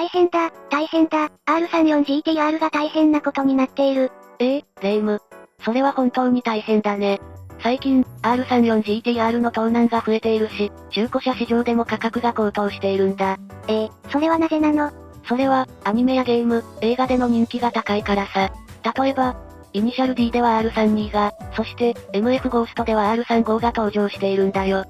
大変だ、大変だ、R34GTR が大変なことになっている。レイム。それは本当に大変だね。最近、R34GTR の盗難が増えているし、中古車市場でも価格が高騰しているんだ。それはなぜなの？それは、アニメやゲーム、映画での人気が高いからさ。例えば、イニシャル D では R32 が、そして、MF ゴーストでは R35 が登場しているんだよ。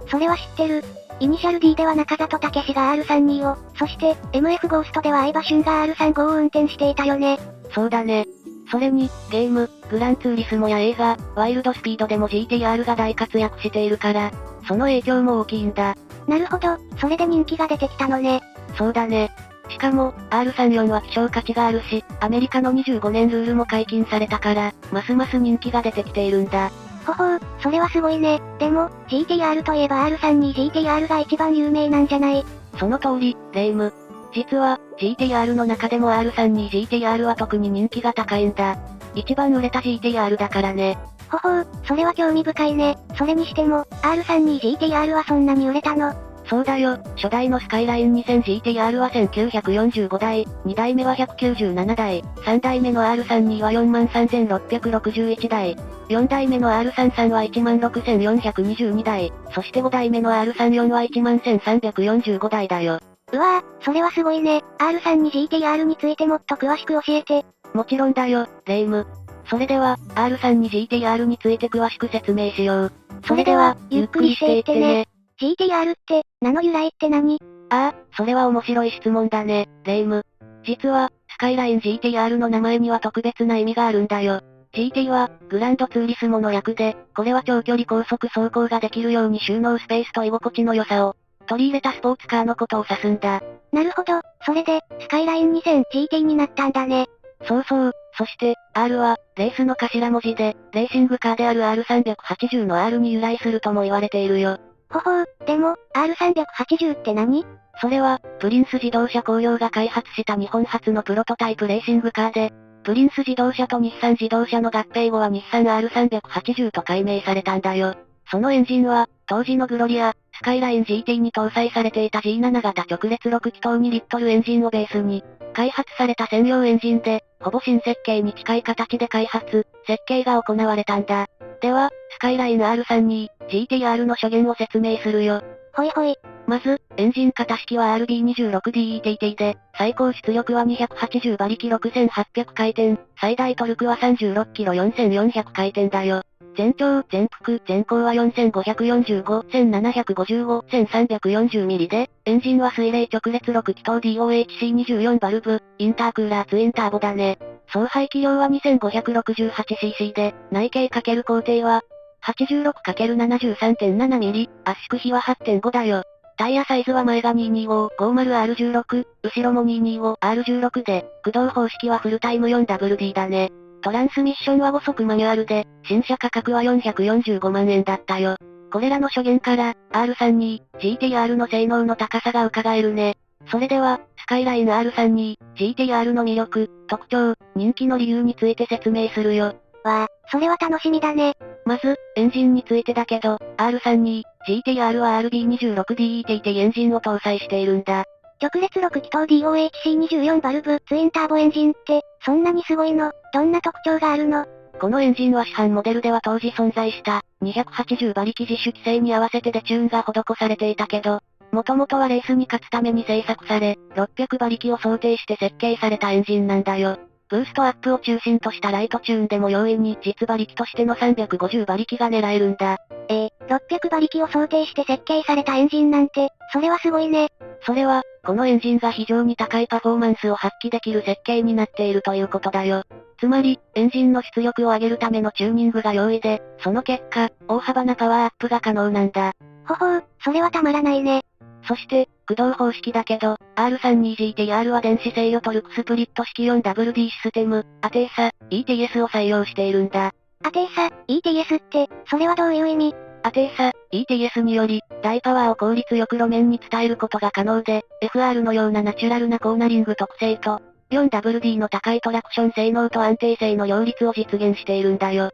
それは知ってる。イニシャル D では中里武史が R32 を、そして、MF ゴーストでは相葉俊が R35 を運転していたよね。そうだね。それに、ゲーム、グランツーリスモや映画、ワイルドスピードでも GTR が大活躍しているから、その影響も大きいんだ。なるほど、それで人気が出てきたのね。そうだね。しかも、R34 は希少価値があるし、アメリカの25年ルールも解禁されたから、ますます人気が出てきているんだ。ほほう、それはすごいね。でも、GTR といえば R32GTR が一番有名なんじゃない？その通り、レイム。実は、GTR の中でも R32GTR は特に人気が高いんだ。一番売れた GTR だからね。ほほう、それは興味深いね。それにしても、R32GTR はそんなに売れたの？そうだよ、初代のスカイライン 2000GTR は1945台、2代目は197台、3代目の R32 は43661台、4代目の R33 は16422台、そして5代目の R34 は11345台だよ。うわぁ、それはすごいね。R32GTR についてもっと詳しく教えて。もちろんだよ、レイム。それでは、R32GTR について詳しく説明しよう。それでは、ゆっくりしていってね。GTR って、名の由来って何？それは面白い質問だね、レイム。実は、スカイライン GTR の名前には特別な意味があるんだよ。GT は、グランドツーリスモの略で、これは長距離高速走行ができるように収納スペースと居心地の良さを、取り入れたスポーツカーのことを指すんだ。なるほど、それで、スカイライン 2000GT になったんだね。そうそう、そして、R は、レースの頭文字で、レーシングカーである R380 の R に由来するとも言われているよ。ほほう、でも、R380 って何？それは、プリンス自動車工業が開発した日本初のプロトタイプレーシングカーで、プリンス自動車と日産自動車の合併後は日産 R380 と改名されたんだよ。そのエンジンは、当時のグロリア、スカイライン GT に搭載されていた G7 型直列6気筒2リットルエンジンをベースに、開発された専用エンジンで、ほぼ新設計に近い形で開発、設計が行われたんだ。では、スカイライン R32、GTR の諸言を説明するよ。ほいほい。まず、エンジン型式は RB26DETT で、最高出力は280馬力6800回転、最大トルクは36キロ4400回転だよ。全長、全幅、全高は4545、1755、1340ミリで、エンジンは水冷直列6気筒 DOHC24 バルブ、インタークーラーツインターボだね。総排気量は 2568cc で、内径×工程は、86×73.7 ミリ、圧縮比は 8.5 だよ。タイヤサイズは前が 225-50R16、後ろも 225R16 で、駆動方式はフルタイム 4WD だね。トランスミッションは5速マニュアルで、新車価格は445万円だったよ。これらの諸言から、R32、GTR の性能の高さが伺えるね。それでは、スカイライン R32、GTR の魅力、特徴、人気の理由について説明するよ。それは楽しみだね。まず、エンジンについてだけど、R32、GTR は RB26DETT エンジンを搭載しているんだ。直列6気筒 DOHC24 バルブ、ツインターボエンジンって、そんなにすごいの？どんな特徴があるの？このエンジンは市販モデルでは当時存在した、280馬力自主規制に合わせてデチューンが施されていたけど、もともとはレースに勝つために製作され、600馬力を想定して設計されたエンジンなんだよ。ブーストアップを中心としたライトチューンでも容易に実馬力としての350馬力が狙えるんだ。600馬力を想定して設計されたエンジンなんて、それはすごいね。それは、このエンジンが非常に高いパフォーマンスを発揮できる設計になっているということだよ。つまり、エンジンの出力を上げるためのチューニングが容易で、その結果、大幅なパワーアップが可能なんだ。ほほう、それはたまらないね。そして、駆動方式だけど、R32GTR は電子制御トルクスプリット式 4WD システム、アテーサ、ETS を採用しているんだ。アテーサ、ETS って、それはどういう意味？アテーサ、ETS により、大パワーを効率よく路面に伝えることが可能で、FR のようなナチュラルなコーナリング特性と、4WD の高いトラクション性能と安定性の両立を実現しているんだよ。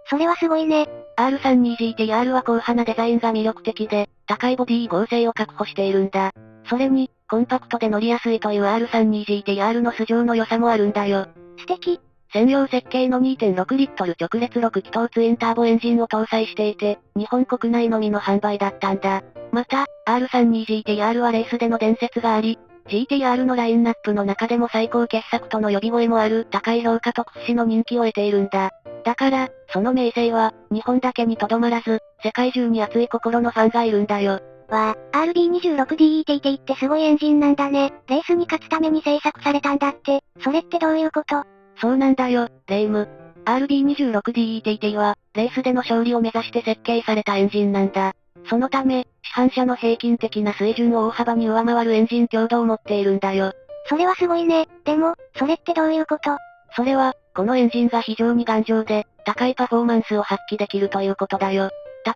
それはすごいね。R32GTR は硬派なデザインが魅力的で、高いボディ剛性を確保しているんだ。それに、コンパクトで乗りやすいという R32GTR の素性の良さもあるんだよ。素敵。専用設計の2.6リットル直列6気筒ツインターボエンジンを搭載していて、日本国内のみの販売だったんだ。また、R32GTR はレースでの伝説があり、GTR のラインナップの中でも最高傑作との呼び声もある高い評価と屈指の人気を得ているんだ。だから、その名声は、日本だけにとどまらず、世界中に熱い心のファンがいるんだよ。わあ、RB26DETT ってすごいエンジンなんだね。レースに勝つために製作されたんだって。それってどういうこと？そうなんだよ、レイム。RB26DETT は、レースでの勝利を目指して設計されたエンジンなんだ。そのため、市販車の平均的な水準を大幅に上回るエンジン強度を持っているんだよ。それはすごいね。でも、それってどういうこと？それは、このエンジンが非常に頑丈で、高いパフォーマンスを発揮できるということだよ。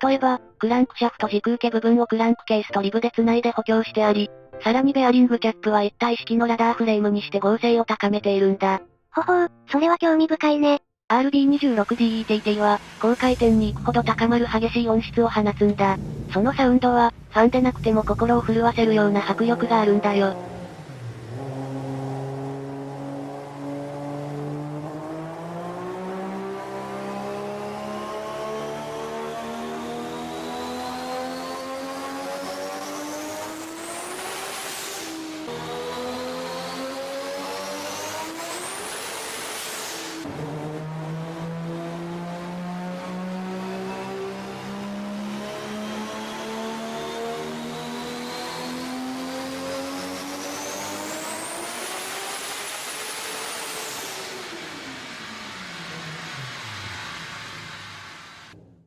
例えば、クランクシャフト軸受け部分をクランクケースとリブで繋いで補強してあり、さらにベアリングキャップは一体式のラダーフレームにして剛性を高めているんだ。ほほう、それは興味深いね。RB26DETT は、高回転に行くほど高まる激しい音質を放つんだ。そのサウンドは、ファンでなくても心を震わせるような迫力があるんだよ。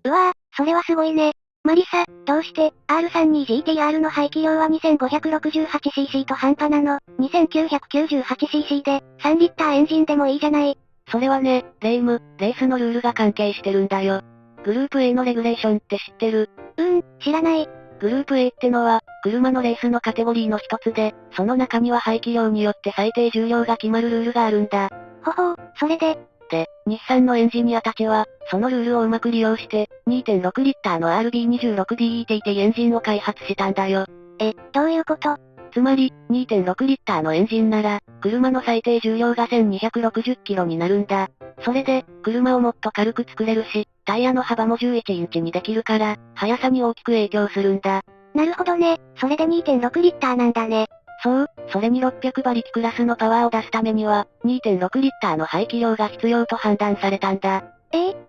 うわぁ、それはすごいね。マリサ、どうして、R32GTR の排気量は 2568cc と半端なの？ 2998cc で、3リッターエンジンでもいいじゃない。それはね、レースのルールが関係してるんだよ。グループ A のレギュレーションって知ってる？知らない。グループ A ってのは、車のレースのカテゴリーの一つで、その中には排気量によって最低重量が決まるルールがあるんだ。ほほう、それで、で、日産のエンジニアたちは、そのルールをうまく利用して、2.6リッターの RB26DETT エンジンを開発したんだよ。どういうこと？つまり、2.6リッターのエンジンなら、車の最低重量が1260キロになるんだ。それで、車をもっと軽く作れるし、タイヤの幅も11インチにできるから、速さに大きく影響するんだ。なるほどね。それで 2.6 リッターなんだね。そう、それに600馬力クラスのパワーを出すためには、2.6リッターの排気量が必要と判断されたんだ。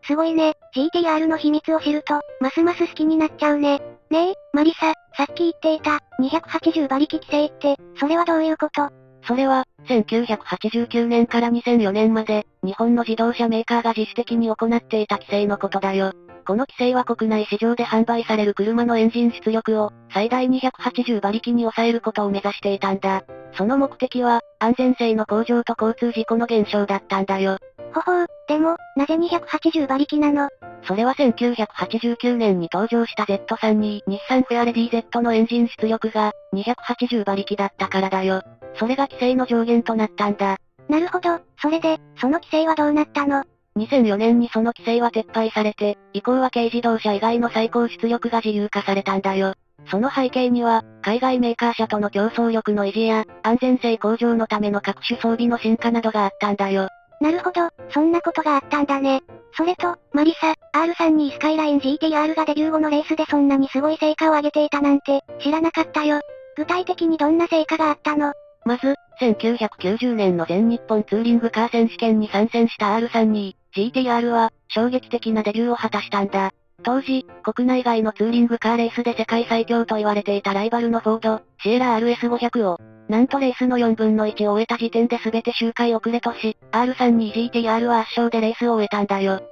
すごいね。GTR の秘密を知ると、ますます好きになっちゃうね。ねえ、マリサ、さっき言っていた、280馬力規制って、それはどういうこと？それは、1989年から2004年まで、日本の自動車メーカーが自主的に行っていた規制のことだよ。この規制は国内市場で販売される車のエンジン出力を、最大280馬力に抑えることを目指していたんだ。その目的は、安全性の向上と交通事故の減少だったんだよ。ほほう、でも、なぜ280馬力なの？それは1989年に登場した Z32 日産フェアレディ Z のエンジン出力が280馬力だったからだよ。それが規制の上限となったんだ。なるほど、それで、その規制はどうなったの？2004年にその規制は撤廃されて、以降は軽自動車以外の最高出力が自由化されたんだよ。その背景には、海外メーカー車との競争力の維持や、安全性向上のための各種装備の進化などがあったんだよ。なるほど、そんなことがあったんだね。それと、マリサ、R32 スカイライン GTR がデビュー後のレースでそんなにすごい成果を上げていたなんて、知らなかったよ。具体的にどんな成果があったの？まず、1990年の全日本ツーリングカー選手権に参戦した R32、GTR は、衝撃的なデビューを果たしたんだ。当時、国内外のツーリングカーレースで世界最強と言われていたライバルのフォード、シエラ RS500 を、なんとレースの4分の1を終えた時点で全て周回遅れとし、R32GTR は圧勝でレースを終えたんだよ。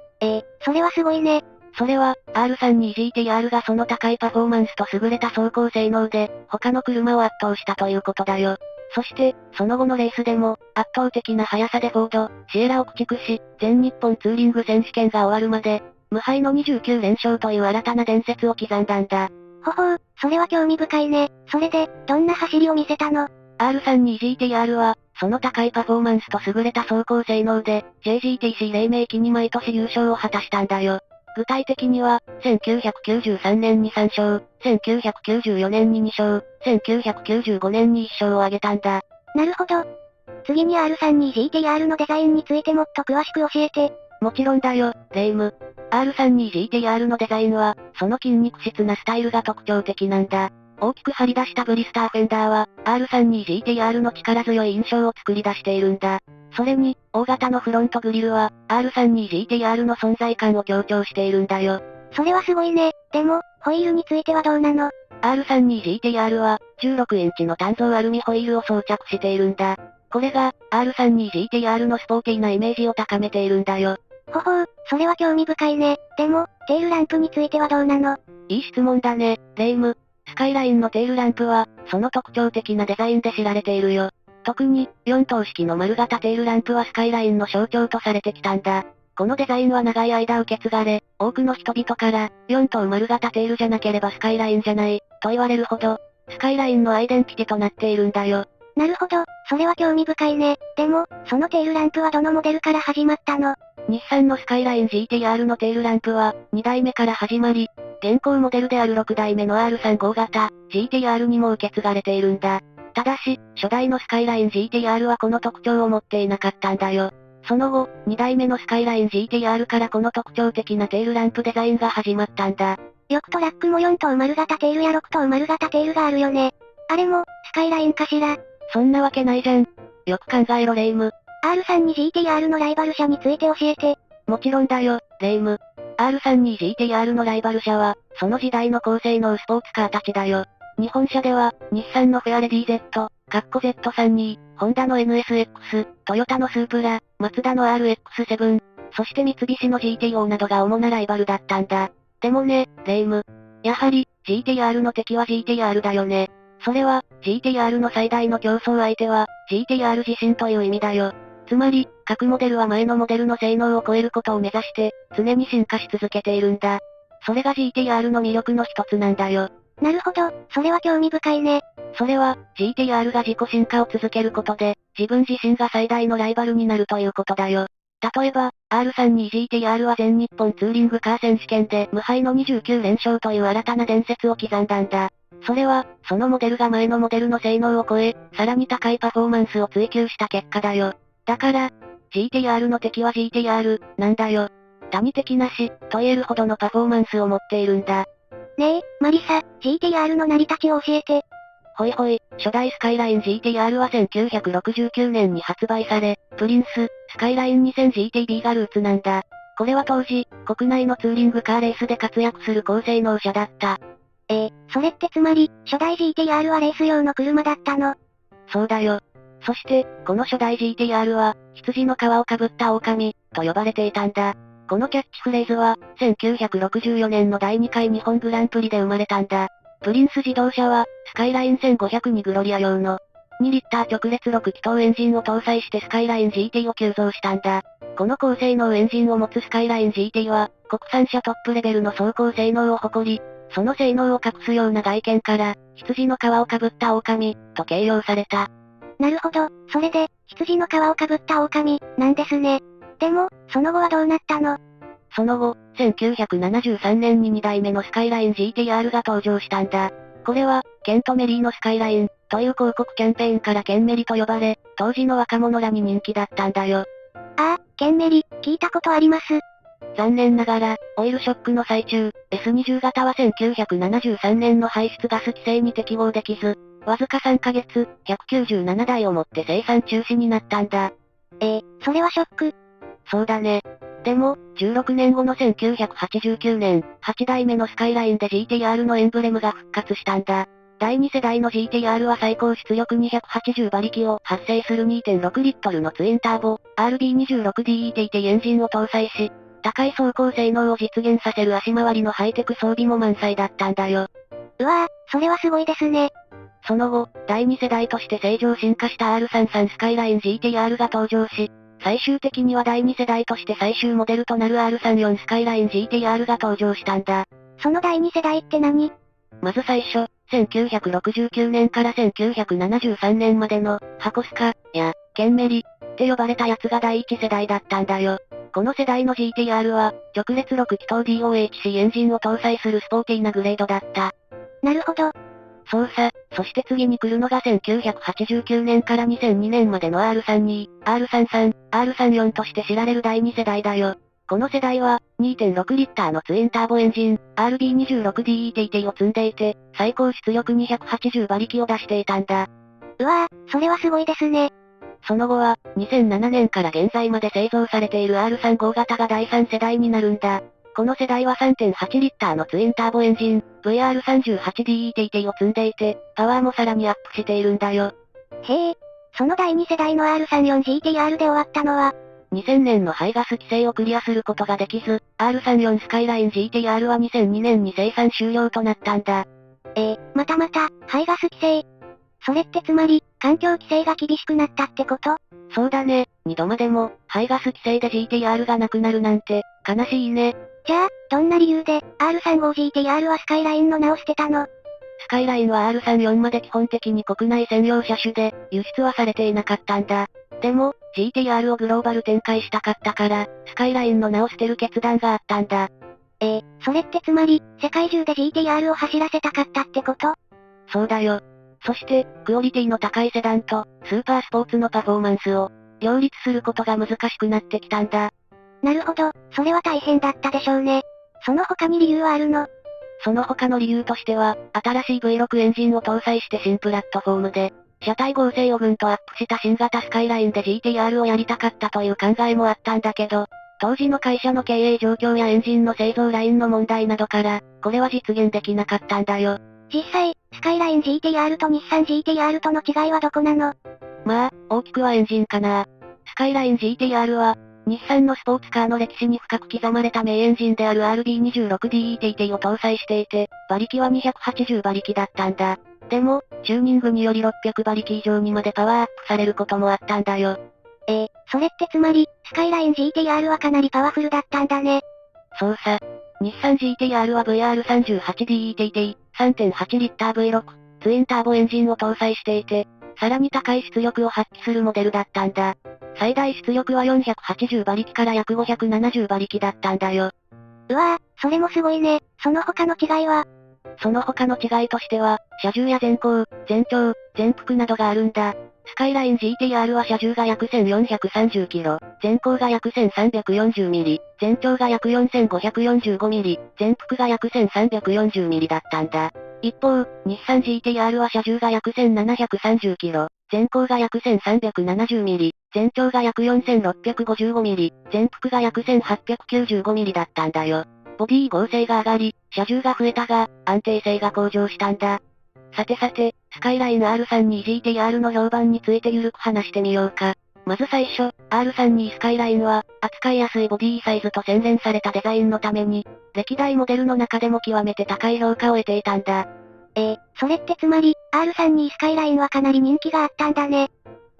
それはすごいね。それは、R32GTR がその高いパフォーマンスと優れた走行性能で、他の車を圧倒したということだよ。そして、その後のレースでも、圧倒的な速さでフォード、シエラを駆逐し、全日本ツーリング選手権が終わるまで、無敗の29連勝という新たな伝説を刻んだんだ。ほほう、それは興味深いね。それで、どんな走りを見せたの？ R32GTR は、その高いパフォーマンスと優れた走行性能で、JGTC 黎明期に毎年優勝を果たしたんだよ。具体的には、1993年に3勝、1994年に2勝、1995年に1勝を挙げたんだ。なるほど。次に R32GTR のデザインについてもっと詳しく教えて。もちろんだよ、レイム。R32GTR のデザインは、その筋肉質なスタイルが特徴的なんだ。大きく張り出したブリスターフェンダーは、R32GTR の力強い印象を作り出しているんだ。それに、大型のフロントグリルは、R32GTR の存在感を強調しているんだよ。それはすごいね。でも、ホイールについてはどうなの？ R32GTR は、16インチの単造アルミホイールを装着しているんだ。これが、R32GTR のスポーティーなイメージを高めているんだよ。ほほう、それは興味深いね。でも、テールランプについてはどうなの？いい質問だね、レイム。スカイラインのテールランプは、その特徴的なデザインで知られているよ。特に、4灯式の丸型テールランプはスカイラインの象徴とされてきたんだ。このデザインは長い間受け継がれ、多くの人々から、4灯丸型テールじゃなければスカイラインじゃない、と言われるほど、スカイラインのアイデンティティとなっているんだよ。なるほど、それは興味深いね。でも、そのテールランプはどのモデルから始まったの？日産のスカイライン GTR のテールランプは、2代目から始まり、現行モデルである6代目の R35 型、GTR にも受け継がれているんだ。ただし、初代のスカイライン GTR はこの特徴を持っていなかったんだよ。その後、2代目のスカイライン GTR からこの特徴的なテールランプデザインが始まったんだ。よくトラックも4灯丸型テールや6灯丸型テールがあるよね。あれも、スカイラインかしら？そんなわけないじゃん。よく考えろレイム。R32GTR のライバル車について教えて。もちろんだよ、レイム。R32GTR のライバル車は、その時代の高性能スポーツカーたちだよ。日本車では、日産のフェアレディ Z、Z32、ホンダの NSX、トヨタのスープラ、マツダの RX7、そして三菱の GTO などが主なライバルだったんだ。でもね、レイム。やはり、GTR の敵は GTR だよね。それは、GTR の最大の競争相手は、GTR 自身という意味だよ。つまり、各モデルは前のモデルの性能を超えることを目指して、常に進化し続けているんだ。それが GTR の魅力の一つなんだよ。なるほど、それは興味深いね。それは、GTR が自己進化を続けることで、自分自身が最大のライバルになるということだよ。例えば、R32GTR は全日本ツーリングカー選手権で無敗の29連勝という新たな伝説を刻んだんだ。それは、そのモデルが前のモデルの性能を超え、さらに高いパフォーマンスを追求した結果だよ。だから、GTR の敵は GTR、なんだよ。他に敵なし、と言えるほどのパフォーマンスを持っているんだ。ねえ、マリサ、GTR の成り立ちを教えて。ほいほい、初代スカイライン GTR は1969年に発売され、プリンス、スカイライン 2000GTB がルーツなんだ。これは当時、国内のツーリングカーレースで活躍する高性能車だった。それってつまり、初代 GTR はレース用の車だったの？そうだよ。そして、この初代 GTR は、羊の皮をかぶった狼、と呼ばれていたんだ。このキャッチフレーズは、1964年の第2回日本グランプリで生まれたんだ。プリンス自動車は、スカイライン1500にグロリア用の、2リッター直列6気筒エンジンを搭載してスカイライン GT を急増したんだ。この高性能エンジンを持つスカイライン GT は、国産車トップレベルの走行性能を誇り、その性能を隠すような外見から、羊の皮をかぶった狼、と形容された。なるほど、それで、羊の皮をかぶった狼、なんですね。でも、その後はどうなったの？その後、1973年に2代目のスカイライン GTR が登場したんだ。これは、ケントメリーのスカイライン、という広告キャンペーンからケンメリと呼ばれ、当時の若者らに人気だったんだよ。ああ、ケンメリ、聞いたことあります。残念ながら、オイルショックの最中、S20 型は1973年の排出ガス規制に適合できず、わずか3ヶ月、197台をもって生産中止になったんだ。それはショック。そうだね。でも、16年後の1989年、8代目のスカイラインで GTR のエンブレムが復活したんだ。第2世代の GTR は最高出力280馬力を発生する2.6リットルのツインターボ、RB26DETT エンジンを搭載し、高い走行性能を実現させる足回りのハイテク装備も満載だったんだよ。うわぁ、それはすごいですね。その後、第2世代として正常進化した R33 スカイライン GTR が登場し、最終的には第2世代として最終モデルとなる R34 スカイライン GTR が登場したんだ。その第2世代って何？まず最初、1969年から1973年までの、箱スカ、や、ケンメリ、って呼ばれたやつが第1世代だったんだよ。この世代の GTR は、直列6気筒 DOHC エンジンを搭載するスポーティーなグレードだった。なるほど。そうさ、そして次に来るのが1989年から2002年までの R32、R33、R34 として知られる第2世代だよ。この世代は、2.6 リッターのツインターボエンジン、RB26DETT を積んでいて、最高出力280馬力を出していたんだ。うわぁ、それはすごいですね。その後は、2007年から現在まで製造されている R35 型が第3世代になるんだ。この世代は 3.8 リッターのツインターボエンジン、VR38DETT を積んでいて、パワーもさらにアップしているんだよ。へえ、その第2世代の R34GTR で終わったのは、2000年の排ガス規制をクリアすることができず、R34 スカイライン GTR は2002年に生産終了となったんだ。また、排ガス規制。それってつまり、環境規制が厳しくなったってこと？そうだね、2度までも、排ガス規制で GTR がなくなるなんて、悲しいね。じゃあ、どんな理由で、R35GTR はスカイラインの名を捨てたの？スカイラインは R34 まで基本的に国内専用車種で、輸出はされていなかったんだ。でも、GTR をグローバル展開したかったから、スカイラインの名を捨てる決断があったんだ。それってつまり、世界中で GTR を走らせたかったってこと？そうだよ。そして、クオリティの高いセダンと、スーパースポーツのパフォーマンスを、両立することが難しくなってきたんだ。なるほど、それは大変だったでしょうね。その他に理由はあるの？その他の理由としては、新しい V6 エンジンを搭載して新プラットフォームで、車体合成をぐんとアップした新型スカイラインで GTR をやりたかったという考えもあったんだけど、当時の会社の経営状況やエンジンの製造ラインの問題などから、これは実現できなかったんだよ。実際、スカイライン GTR と日産 GTR との違いはどこなの？まあ、大きくはエンジンかな。スカイライン GTR は、日産のスポーツカーの歴史に深く刻まれた名エンジンである RB26DETT を搭載していて、馬力は280馬力だったんだ。でも、チューニングにより600馬力以上にまでパワーアップされることもあったんだよ。それってつまり、スカイライン GTR はかなりパワフルだったんだね。そうさ。日産 GTR は VR38DETT、3.8 リッター V6、ツインターボエンジンを搭載していて、さらに高い出力を発揮するモデルだったんだ。最大出力は480馬力から約570馬力だったんだよ。うわぁ、それもすごいね。その他の違いは？その他の違いとしては、車重や前高、前長、前幅などがあるんだ。スカイライン GTR は車重が約1430キロ、前高が約1340ミリ、前長が約4545ミリ、前幅が約1340ミリだったんだ。一方、日産 GTR は車重が約1730キロ、前高が約1370ミリ、前長が約4655ミリ、前幅が約1895ミリだったんだよ。ボディ剛性が上がり、車重が増えたが、安定性が向上したんだ。さて、スカイライン R32GTR の評判についてゆるく話してみようか。まず最初、R32 スカイラインは、扱いやすいボディサイズと洗練されたデザインのために、歴代モデルの中でも極めて高い評価を得ていたんだ。それってつまり、R32 スカイラインはかなり人気があったんだね。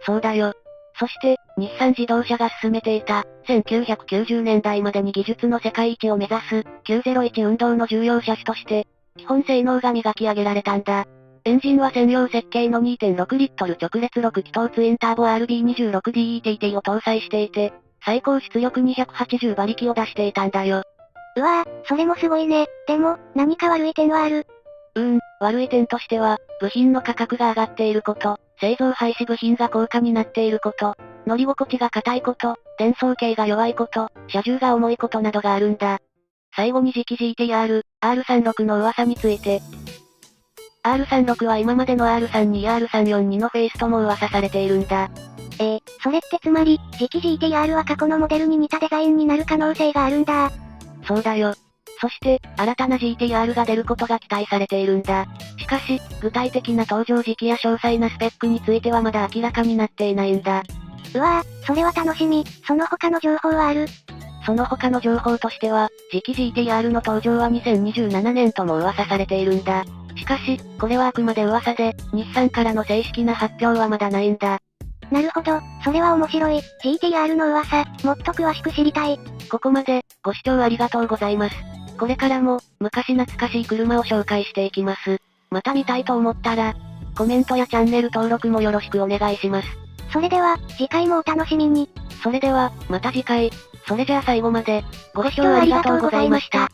そうだよ。そして、日産自動車が進めていた、1990年代までに技術の世界一を目指す、901運動の重要車種として、基本性能が磨き上げられたんだ。エンジンは専用設計の2.6リットル直列6気筒ツインターボ RB26DETT を搭載していて、最高出力280馬力を出していたんだよ。うわぁ、それもすごいね。でも、何か悪い点はある？悪い点としては、部品の価格が上がっていること、製造廃止部品が高価になっていること、乗り心地が硬いこと、転送系が弱いこと、車重が重いことなどがあるんだ。最後に次期 GTR、R36 の噂について。R36 は今までの R32、R342 のフェイスとも噂されているんだ。それってつまり、次期 GTR は過去のモデルに似たデザインになる可能性があるんだ。そうだよ。そして、新たな GTR が出ることが期待されているんだ。しかし、具体的な登場時期や詳細なスペックについてはまだ明らかになっていないんだ。うわぁ、それは楽しみ。その他の情報はある？その他の情報としては、次期 GTR の登場は2027年とも噂されているんだ。しかし、これはあくまで噂で、日産からの正式な発表はまだないんだ。なるほど、それは面白い。GTR の噂、もっと詳しく知りたい。ここまで、ご視聴ありがとうございます。これからも、昔懐かしい車を紹介していきます。また見たいと思ったら、コメントやチャンネル登録もよろしくお願いします。それでは、次回もお楽しみに。それでは、また次回。それじゃあ最後まで、ご視聴ご視聴ありがとうございました。